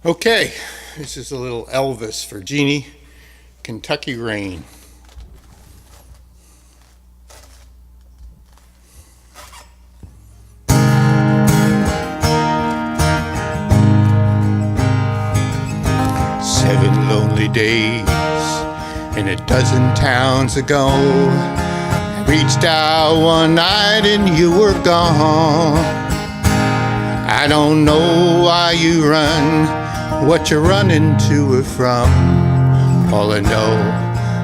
Okay, this is a little Elvis for Jeannie, Kentucky Rain. Seven lonely days in a dozen towns ago, I reached out one night and you were gone. I don't know why you run, what you're running to or from. All I know,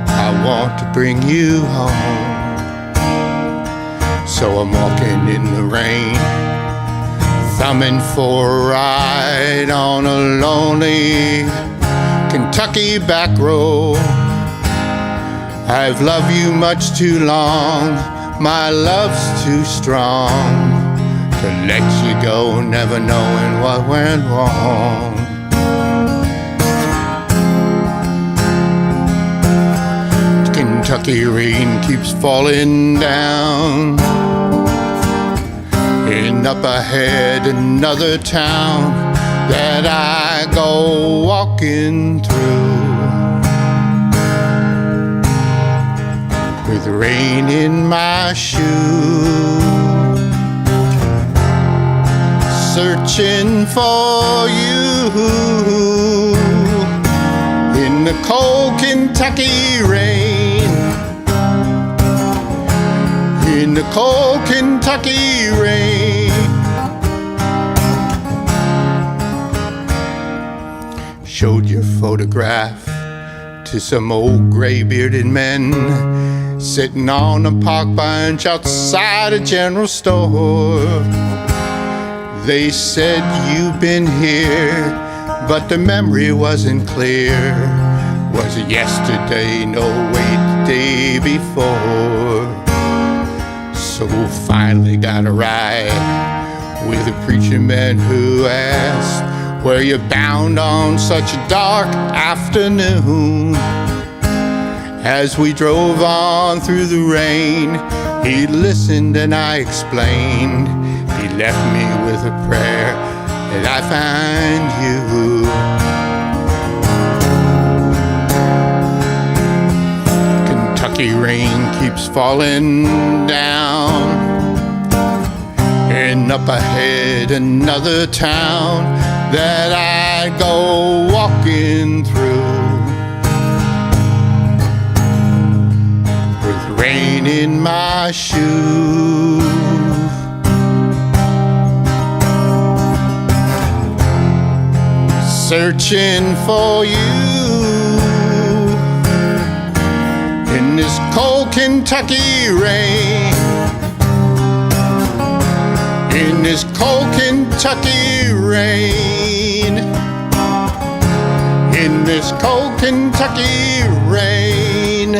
I want to bring you home. So I'm walking in the rain, thumbing for a ride on a lonely Kentucky back road. I've loved you much too long, my love's too strong to let you go, never knowing what went wrong. Kentucky rain keeps falling down, and up ahead another town that I go walking through, with rain in my shoes, searching for you in the cold Kentucky rain. In the cold Kentucky rain. Showed your photograph to some old gray-bearded men sitting on a park bench outside a general store. They said you've been here, but the memory wasn't clear. Was it yesterday? No, wait, the day before. So finally got a ride with a preacher man who asked, where you bound on such a dark afternoon? As we drove on through the rain, he listened and I explained. He left me with a prayer that I find you. Kentucky rain keeps falling down, and up ahead another town that I go walking through, with rain in my shoes, searching for you in this cold Kentucky rain. In this cold Kentucky rain. In this cold Kentucky rain.